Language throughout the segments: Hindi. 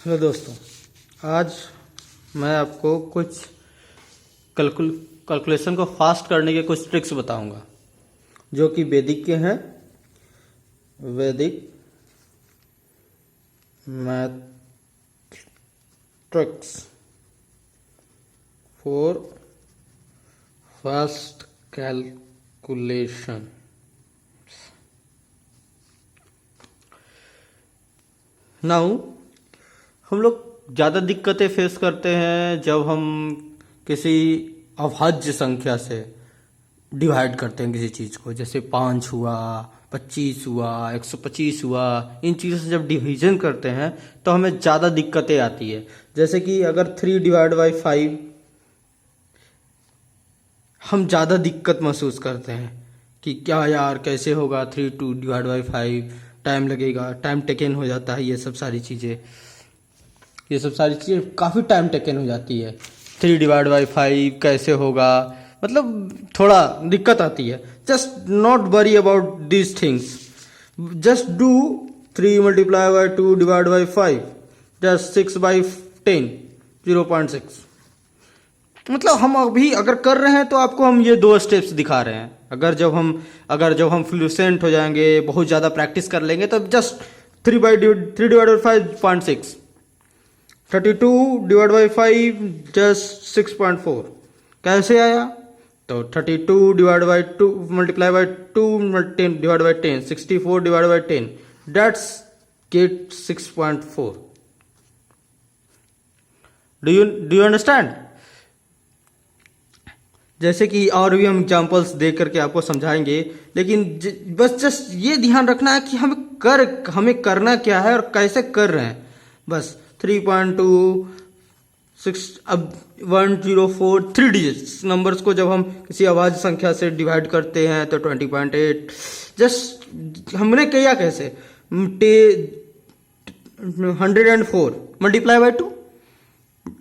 हेलो दोस्तों, आज मैं आपको कुछ कैलकुलेशन को फास्ट करने के कुछ ट्रिक्स बताऊंगा जो कि वैदिक के हैं। वैदिक math tricks for fast calculation. Now हम लोग ज़्यादा दिक्कतें फेस करते हैं जब हम किसी अभाज्य संख्या से डिवाइड करते हैं किसी चीज़ को, जैसे 5 हुआ, 25 हुआ, 125 हुआ। इन चीज़ों से जब डिवीजन करते हैं तो हमें ज़्यादा दिक्कतें आती है। जैसे कि अगर 3 डिवाइड बाई 5 हम ज़्यादा दिक्कत महसूस करते हैं कि क्या यार कैसे होगा, 2 डिवाइड बाई 5 टाइम लगेगा, टाइम टेकन हो जाता है। ये सब सारी चीज़ें काफ़ी टाइम टेकन हो जाती है। 3 डिवाइड बाई 5 कैसे होगा, मतलब थोड़ा दिक्कत आती है। Just not worry about these things, just do 3 multiply by 2 divide by 5 just 6 by 10 0.6। मतलब हम अभी अगर कर रहे हैं तो आपको हम ये 2 स्टेप्स दिखा रहे हैं। अगर जब हम फ्लुसेंट हो जाएंगे, बहुत ज़्यादा प्रैक्टिस कर लेंगे, तो just 3 divide by 5.6, 32 divide by 5 just 6.4। कैसे आया? तो 32 divide by 2 multiply by 2 10 divide by 10, 64 divide by 10, that's get 6.4। Do you understand? जैसे कि और भी हम एग्जांपल्स दे करके आपको समझाएंगे, लेकिन बस जस्ट ये ध्यान रखना है कि हमें करना क्या है और कैसे कर रहे हैं। बस 3.2 6 अब 104 3 डिजिट्स नंबर्स को जब हम किसी अभाज्य संख्या से डिवाइड करते हैं तो 20.8। जस्ट हमने किया कैसे? 104 multiply by 2,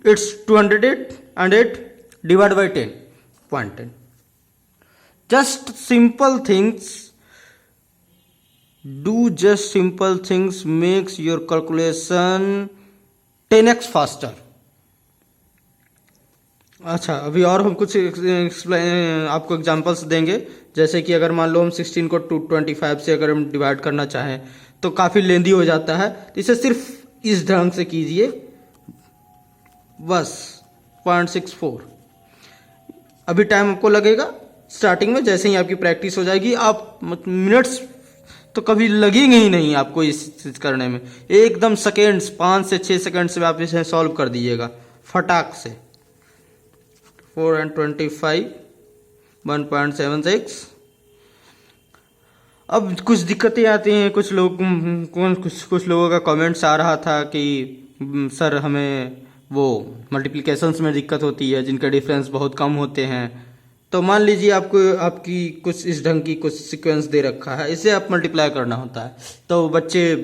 it's 208 and 8 divide by 10.10। Just simple things, do just simple things makes your calculation 10x faster। अच्छा, अभी और हम कुछ आपको एग्जांपल्स देंगे। जैसे कि अगर मान लो हम 16 को 225 से अगर हम डिवाइड करना चाहें तो काफ़ी लेंदी हो जाता है। इसे सिर्फ इस ढंग से कीजिए, बस 0.64। अभी टाइम आपको लगेगा स्टार्टिंग में, जैसे ही आपकी प्रैक्टिस हो जाएगी आप मिनट्स तो कभी लगेंगे ही नहीं आपको इस चीज करने में। एकदम सेकेंड्स, 5 से 6 सेकेंड्स में आप इसे सॉल्व कर दीजिएगा फटाक से। 4 and 25 1.76। अब कुछ दिक्कतें आती हैं। कुछ लोगों का कमेंट्स आ रहा था कि सर हमें वो मल्टीप्लिकेशंस में दिक्कत होती है जिनके डिफरेंस बहुत कम होते हैं। तो मान लीजिए आपकी कुछ इस ढंग की कुछ सीक्वेंस दे रखा है, इसे आप मल्टीप्लाई करना होता है। तो बच्चे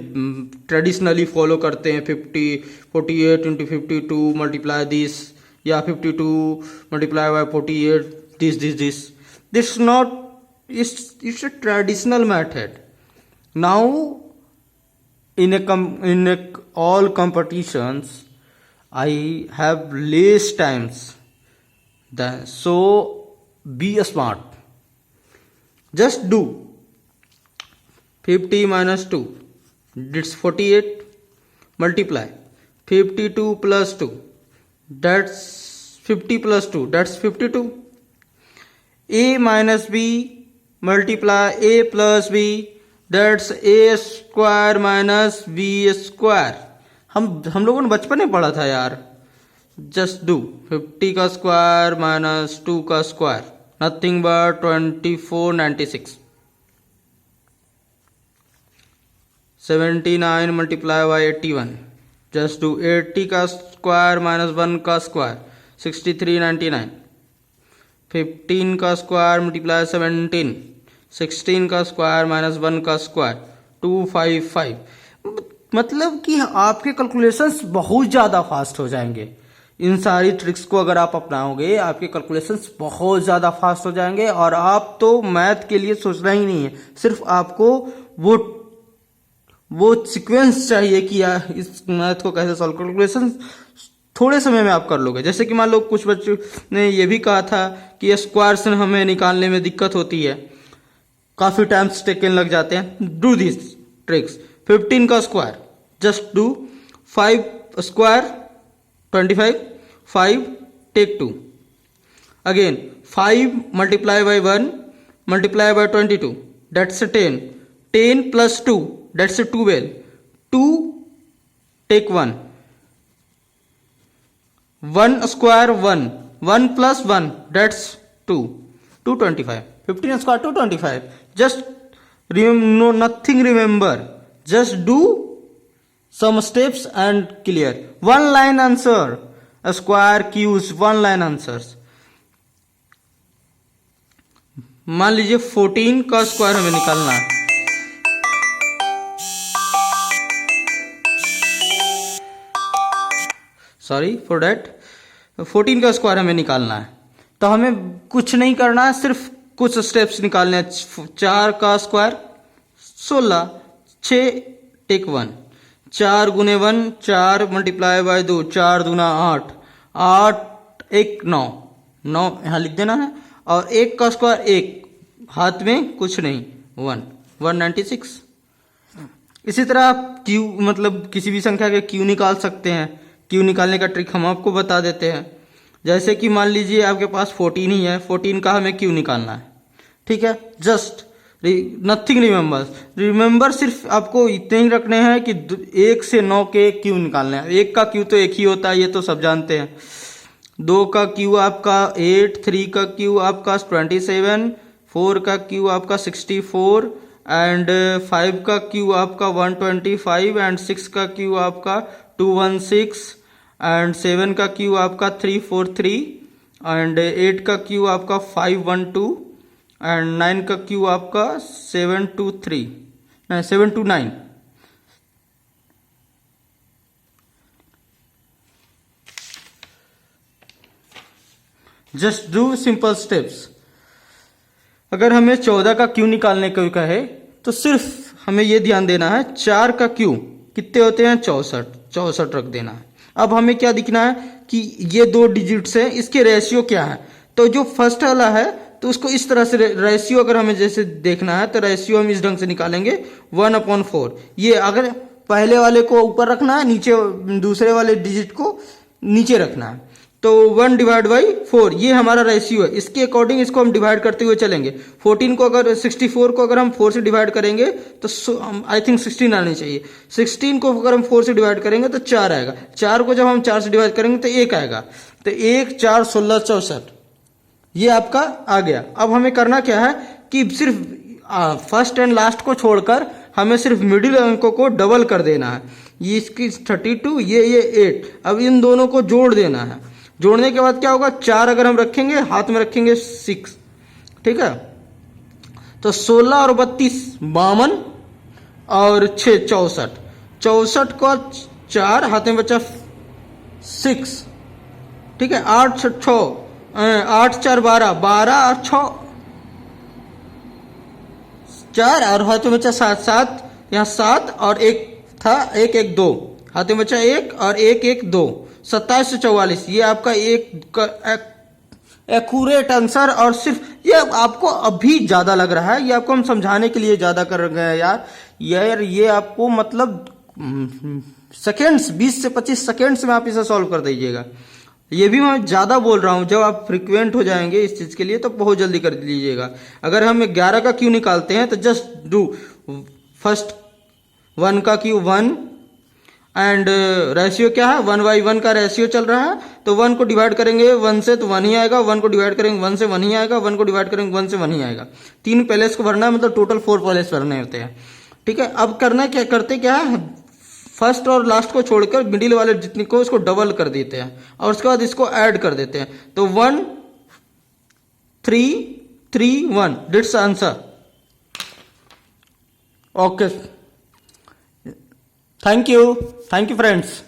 ट्रेडिशनली फॉलो करते हैं 48 इंटू 52 मल्टीप्लाई दिस, या 52 multiply by 48 this not, it's a traditional method. Now in all competitions I have less times, so be smart. Just do 50 minus 2, it's 48, multiply 52 plus 2, that's 50 plus 2, that's 52. A minus b multiply a plus b, that's a square minus b square. हम लोगों ने बचपन में पढ़ा था यार। जस्ट डू 50 का स्क्वायर माइनस 2 का square, nothing but 2496। 79 multiply by 81, just do 80 का स्क्वायर माइनस 1 का स्क्वायर, 6399। 15 का स्क्वायर मल्टीप्लाई 17, 16 का स्क्वायर माइनस 1 का स्क्वायर, 255। मतलब कि आपके कैलकुलेशंस बहुत ज़्यादा फास्ट हो जाएंगे। इन सारी ट्रिक्स को अगर आप अपनाओगे आपके कैलकुलेशंस बहुत ज़्यादा फास्ट हो जाएंगे और आप तो मैथ के लिए सोचना ही नहीं है, सिर्फ आपको वो वो सीक्वेंस चाहिए कि इस मैथ को कैसे सॉल्व, कैलकुलेशन थोड़े समय में आप कर लोगे। जैसे कि मान लो कुछ बच्चों ने ये भी कहा था कि स्क्वायर से हमें निकालने में दिक्कत होती है, काफ़ी टाइम्स टेकन लग जाते हैं। Do this tricks. 15 का square, just do 5 square 25, 5 take 2, again 5 multiply by 1 multiply by 22, that's 10, 10 plus 2, that's 12, 2 take 1, 1 square 1, 1 plus 1, that's 2, 225, 15 square 225. Just no, nothing remember, just do some steps and clear. One line answer, a square cubes, one line answers. मान लीजिए 14 का स्क्वायर हमें निकालना है, सॉरी फॉर डेट, 14 का स्क्वायर हमें निकालना है। तो हमें कुछ नहीं करना है, सिर्फ कुछ स्टेप्स निकालने हैं। 4 का स्क्वायर 16, 6 टेक 1, 4 गुने 1 4 मल्टीप्लाई बाय 2, 4 दूना 8, 8 1 9, 9 यहाँ लिख देना है। और 1 का स्क्वायर 1, हाथ में कुछ नहीं, 1, 196। इसी तरह आप क्यू मतलब किसी भी संख्या के क्यू निकाल सकते हैं। क्यू निकालने का ट्रिक हम आपको बता देते हैं। जैसे कि मान लीजिए आपके पास 14 ही है, 14 का हमें क्यू निकालना है, ठीक है। जस्ट नथिंग रिमेंबर सिर्फ आपको इतने ही रखने हैं कि 1 से 9 के क्यू निकालने हैं। 1 का क्यू तो एक ही होता है, ये तो सब जानते हैं। 2 का क्यू आपका 8, 3 का क्यू आपका 27, 4 का क्यू आपका 64 एंड 5 का क्यू आपका 125 एंड 6 का क्यू आपका 216 एंड 7 का क्यू आपका 343 एंड 8 का क्यू आपका 512 एंड 9 का क्यू आपका 729। Just do simple steps. अगर हमें 14 का क्यू निकालने को कहे तो सिर्फ हमें यह ध्यान देना है 4 का क्यू कितने होते हैं, 64 रख देना है। अब हमें क्या दिखना है कि ये 2 डिजिट्स हैं, इसके रेशियो क्या है। तो जो फर्स्ट वाला है तो उसको इस तरह से रेशियो अगर हमें जैसे देखना है तो रेशियो हम इस ढंग से निकालेंगे 1/4। ये अगर पहले वाले को ऊपर रखना है, नीचे दूसरे वाले डिजिट को नीचे रखना है। तो 1/4 ये हमारा रेशियो है। इसके अकॉर्डिंग इसको हम डिवाइड करते हुए चलेंगे। 14 को अगर 64 को अगर हम 4 से डिवाइड करेंगे तो आई थिंक 16 आनी चाहिए। 16 को अगर हम 4 से डिवाइड करेंगे तो 4 आएगा। 4 को जब हम 4 से डिवाइड करेंगे तो 1 आएगा। तो 1 4 16 64 ये आपका आ गया। अब हमें करना क्या है कि सिर्फ फर्स्ट एंड लास्ट को छोड़कर हमें सिर्फ मिडिल अंकों को डबल कर देना है। ये इसकी 32, ये 8। अब इन दोनों को जोड़ देना है। जोड़ने के बाद क्या होगा, 4 अगर हम रखेंगे हाथ में रखेंगे 6, ठीक है। तो 16 और 32 52 और 6 64। 64 को 4 हाथ में बचा 6, ठीक है। 8 4 12 12 और 6 4 और हाथ में बचा 7 7, यहाँ 7 और 1 था, 1 1 2 हाथ में बचा 1 और 1 1 2, 27 से 44 ये आपका एक्यूरेट आंसर। और सिर्फ ये आपको अभी ज्यादा लग रहा है, ये आपको हम समझाने के लिए ज्यादा कर गए हैं यार। ये आपको मतलब सेकेंड्स 20 से 25 सेकेंड्स में आप इसे सॉल्व कर दीजिएगा। ये भी मैं ज्यादा बोल रहा हूं, जब आप फ्रिक्वेंट हो जाएंगे इस चीज के लिए तो बहुत जल्दी कर लीजिएगा। अगर हम 11 का क्यू निकालते हैं तो जस्ट डू फर्स्ट 1 का क्यू 1 एंड रेशियो क्या है, 1/1 का रेशियो चल रहा है। तो 1 को डिवाइड करेंगे 1 से तो 1 ही आएगा, 1 को डिवाइड करेंगे 1 से 1 ही आएगा, 1 को डिवाइड करेंगे 1 से 1 ही आएगा। 3 पैलेस को भरना है, मतलब टोटल 4 पैलेस भरने होते हैं, ठीक है। अब करना क्या करते क्या है, फर्स्ट और लास्ट को छोड़कर मिडिल वाले जितने को उसको डबल कर देते हैं और उसके बाद इसको ऐड कर देते हैं। तो 1 3 3 1 that's answer. Okay, thank you friends.